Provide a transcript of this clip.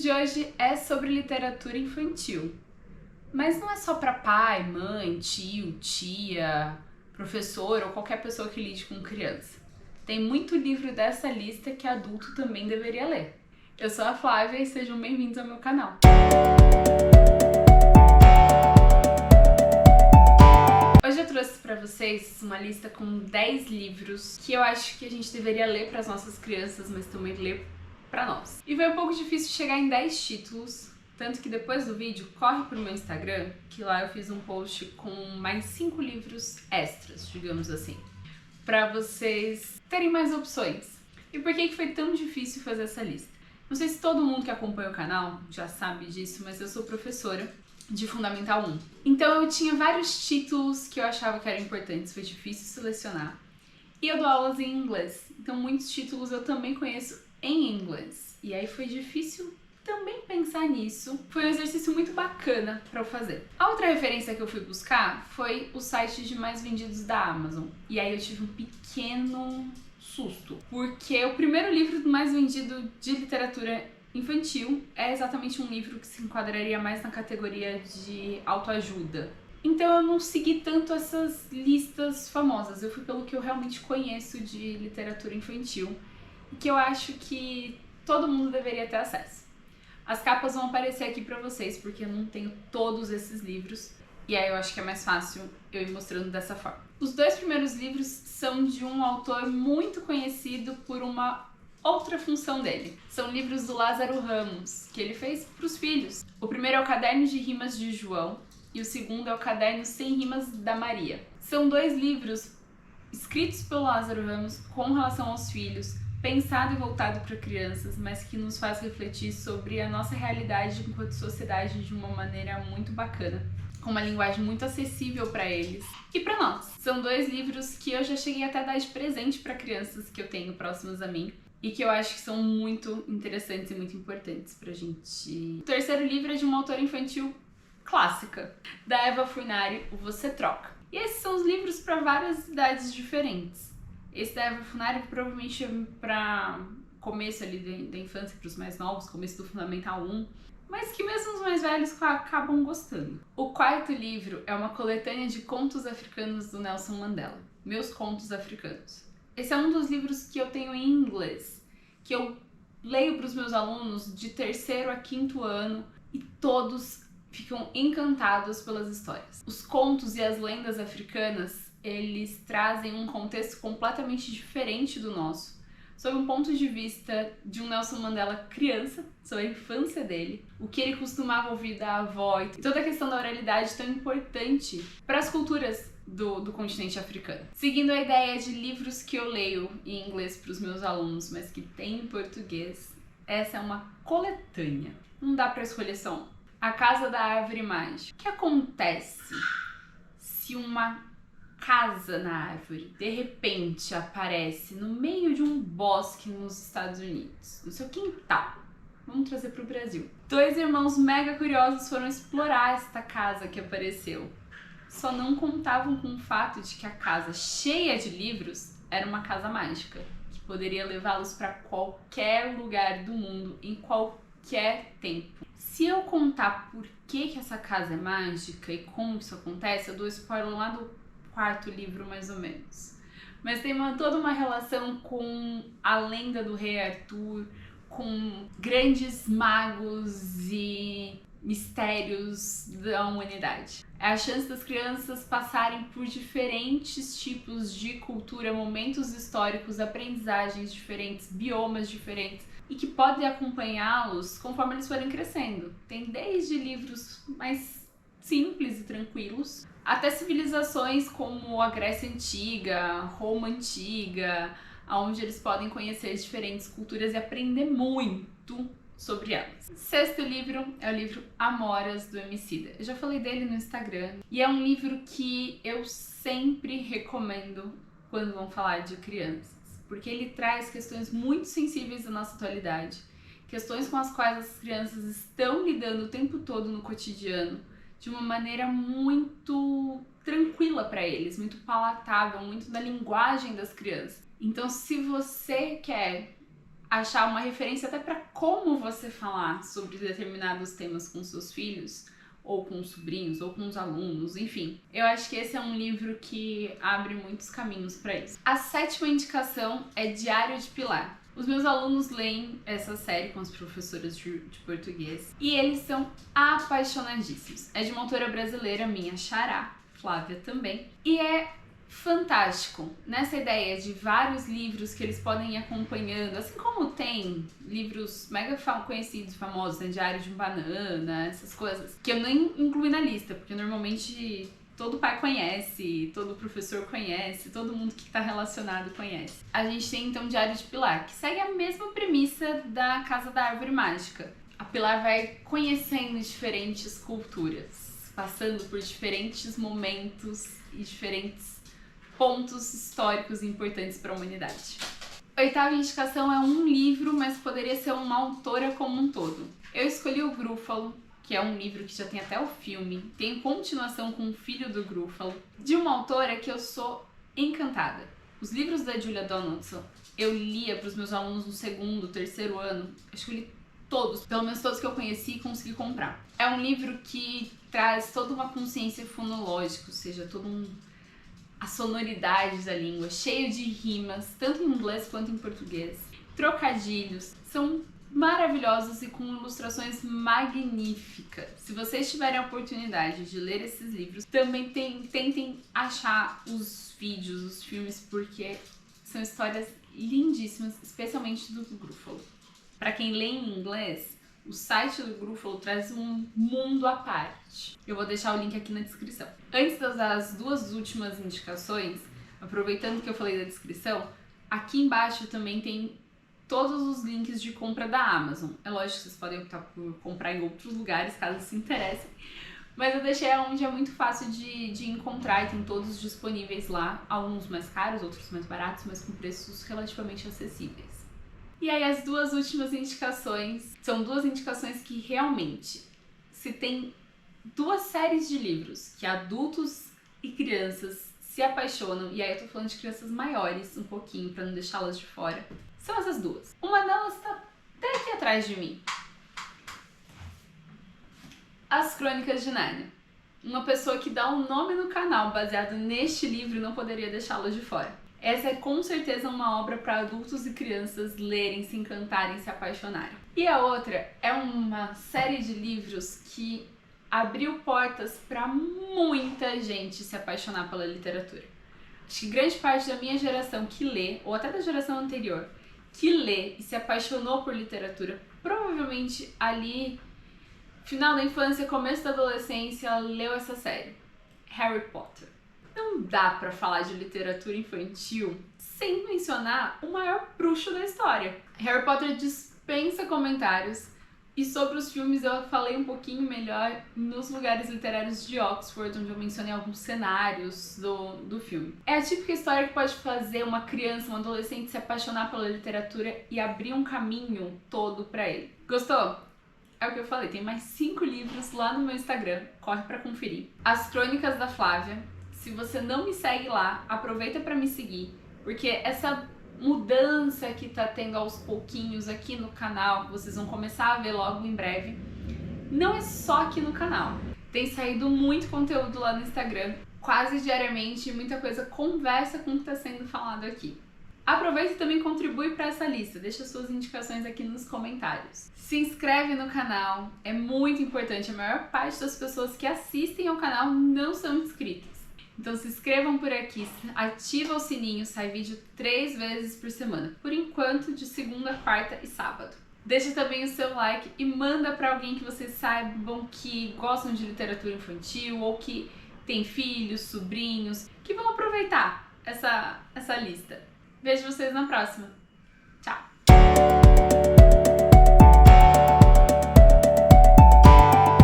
de hoje é sobre literatura infantil. Mas não é só para pai, mãe, tio, tia, professor ou qualquer pessoa que lide com criança. Tem muito livro dessa lista que adulto também deveria ler. Eu sou a Flávia e sejam bem-vindos ao meu canal. Hoje eu trouxe para vocês uma lista com 10 livros que eu acho que a gente deveria ler para as nossas crianças, mas também ler para nós. E foi um pouco difícil chegar em 10 títulos, tanto que depois do vídeo, corre pro meu Instagram, que lá eu fiz um post com mais 5 livros extras, digamos assim, para vocês terem mais opções. E por que foi tão difícil fazer essa lista? Não sei se todo mundo que acompanha o canal já sabe disso, mas eu sou professora de Fundamental 1. Então eu tinha vários títulos que eu achava que eram importantes, foi difícil selecionar. E eu dou aulas em inglês, então muitos títulos eu também conheço em inglês. E aí foi difícil também pensar nisso. Foi um exercício muito bacana para eu fazer. A outra referência que eu fui buscar foi o site de mais vendidos da Amazon. E aí eu tive um pequeno susto, porque o primeiro livro mais vendido de literatura infantil é exatamente um livro que se enquadraria mais na categoria de autoajuda. Então eu não segui tanto essas listas famosas, eu fui pelo que eu realmente conheço de literatura infantil e que eu acho que todo mundo deveria ter acesso. As capas vão aparecer aqui pra vocês, porque eu não tenho todos esses livros, e aí eu acho que é mais fácil eu ir mostrando dessa forma. Os dois primeiros livros são de um autor muito conhecido por uma outra função dele. São livros do Lázaro Ramos, que ele fez pros filhos. O primeiro é o Caderno de Rimas de João, e o segundo é o Caderno Sem Rimas da Maria. São dois livros escritos pelo Lázaro Ramos com relação aos filhos, pensado e voltado para crianças, mas que nos faz refletir sobre a nossa realidade enquanto sociedade de uma maneira muito bacana, com uma linguagem muito acessível para eles e para nós. São dois livros que eu já cheguei até a dar de presente para crianças que eu tenho próximas a mim e que eu acho que são muito interessantes e muito importantes pra gente. O terceiro livro é de uma autora infantil clássica, da Eva Furnari, o Você Troca. E esses são os livros para várias idades diferentes. Esse da Eva Furnari provavelmente é para começo ali da infância, para os mais novos, começo do Fundamental 1, mas que mesmo os mais velhos acabam gostando. O quarto livro é uma coletânea de contos africanos do Nelson Mandela, Meus Contos Africanos. Esse é um dos livros que eu tenho em inglês, que eu leio para os meus alunos de 3º a 5º ano e todos ficam encantados pelas histórias. Os contos e as lendas africanas, eles trazem um contexto completamente diferente do nosso, sob um ponto de vista de um Nelson Mandela criança, sobre a infância dele, o que ele costumava ouvir da avó e toda a questão da oralidade tão importante para as culturas do continente africano. Seguindo a ideia de livros que eu leio em inglês para os meus alunos, mas que tem em português, essa é uma coletânea. Não dá para escolher só um. A Casa da Árvore Mágica. O que acontece se uma casa na árvore de repente aparece no meio de um bosque nos Estados Unidos, no seu quintal? Vamos trazer para o Brasil. 2 irmãos mega curiosos foram explorar esta casa que apareceu. Só não contavam com o fato de que a casa cheia de livros era uma casa mágica, que poderia levá-los para qualquer lugar do mundo, em qualquer tempo. Se eu contar por que essa casa é mágica e como isso acontece, eu dou spoiler lá do 4º livro, mais ou menos. Mas tem toda uma relação com a lenda do rei Arthur, com grandes magos e mistérios da humanidade. É a chance das crianças passarem por diferentes tipos de cultura, momentos históricos, aprendizagens diferentes, biomas diferentes, e que pode acompanhá-los conforme eles forem crescendo. Tem desde livros mais simples e tranquilos, até civilizações como a Grécia Antiga, Roma Antiga, onde eles podem conhecer diferentes culturas e aprender muito sobre elas. O 6º livro é o livro Amoras, do Emicida. Eu já falei dele no Instagram, e é um livro que eu sempre recomendo quando vão falar de crianças, porque ele traz questões muito sensíveis da nossa atualidade, questões com as quais as crianças estão lidando o tempo todo no cotidiano, de uma maneira muito tranquila para eles, muito palatável, muito da linguagem das crianças. Então, se você quer achar uma referência até para como você falar sobre determinados temas com seus filhos, ou com os sobrinhos, ou com os alunos, enfim. Eu acho que esse é um livro que abre muitos caminhos para isso. A 7ª indicação é Diário de Pilar. Os meus alunos leem essa série com as professoras de português e eles são apaixonadíssimos. É de uma autora brasileira, minha xará, Flávia também, e é fantástico nessa ideia de vários livros que eles podem ir acompanhando, assim como tem livros mega conhecidos, famosos, né? Diário de um Banana, essas coisas, que eu nem incluí na lista, porque normalmente todo pai conhece, todo professor conhece, todo mundo que está relacionado conhece. A gente tem então Diário de Pilar, que segue a mesma premissa da Casa da Árvore Mágica. A Pilar vai conhecendo diferentes culturas, passando por diferentes momentos e diferentes pontos históricos importantes para a humanidade. A 8ª indicação é um livro, mas poderia ser uma autora como um todo. Eu escolhi o Grúfalo, que é um livro que já tem até o filme, tem continuação com o filho do Grúfalo, de uma autora que eu sou encantada. Os livros da Julia Donaldson eu lia para os meus alunos no 2º, 3º ano, acho que eu li todos, pelo menos todos que eu conheci e consegui comprar. É um livro que traz toda uma consciência fonológica, ou seja, a sonoridade da língua, cheio de rimas, tanto em inglês quanto em português. Trocadilhos, são maravilhosos e com ilustrações magníficas. Se vocês tiverem a oportunidade de ler esses livros, também tentem achar os vídeos, os filmes, porque são histórias lindíssimas, especialmente do Grúfalo. Para quem lê em inglês, o site do Grúfalo traz um mundo à parte. Eu vou deixar o link aqui na descrição. Antes das 2 últimas indicações, aproveitando que eu falei da descrição, aqui embaixo também tem todos os links de compra da Amazon. É lógico que vocês podem optar por comprar em outros lugares, caso se interessem, mas eu deixei onde é muito fácil de encontrar e tem todos disponíveis lá, alguns mais caros, outros mais baratos, mas com preços relativamente acessíveis. E aí as 2 últimas indicações são 2 indicações que realmente, se tem 2 séries de livros que adultos e crianças se apaixonam, e aí eu tô falando de crianças maiores um pouquinho pra não deixá-las de fora, são essas 2. Uma delas tá até aqui atrás de mim. As Crônicas de Nárnia. Uma pessoa que dá um nome no canal baseado neste livro não poderia deixá-lo de fora. Essa é com certeza uma obra para adultos e crianças lerem, se encantarem, se apaixonarem. E a outra é uma série de livros que abriu portas para muita gente se apaixonar pela literatura. Acho que grande parte da minha geração que lê, ou até da geração anterior, que lê e se apaixonou por literatura, provavelmente ali, final da infância, começo da adolescência, leu essa série. Harry Potter. Não dá pra falar de literatura infantil sem mencionar o maior bruxo da história. Harry Potter dispensa comentários, e sobre os filmes eu falei um pouquinho melhor nos lugares literários de Oxford, onde eu mencionei alguns cenários do filme. É a típica história que pode fazer uma criança, um adolescente se apaixonar pela literatura e abrir um caminho todo pra ele. Gostou? É o que eu falei, tem mais 5 livros lá no meu Instagram, corre pra conferir. As Crônicas da Flávia. Se você não me segue lá, aproveita para me seguir, porque essa mudança que tá tendo aos pouquinhos aqui no canal, vocês vão começar a ver logo em breve, não é só aqui no canal. Tem saído muito conteúdo lá no Instagram, quase diariamente, muita coisa conversa com o que tá sendo falado aqui. Aproveita e também contribui para essa lista, deixa suas indicações aqui nos comentários. Se inscreve no canal, é muito importante, a maior parte das pessoas que assistem ao canal não são inscritas. Então se inscrevam por aqui, ativa o sininho, sai vídeo 3 vezes por semana, por enquanto de segunda, quarta e sábado. Deixa também o seu like e manda para alguém que vocês saibam que gostam de literatura infantil ou que tem filhos, sobrinhos, que vão aproveitar essa lista. Vejo vocês na próxima!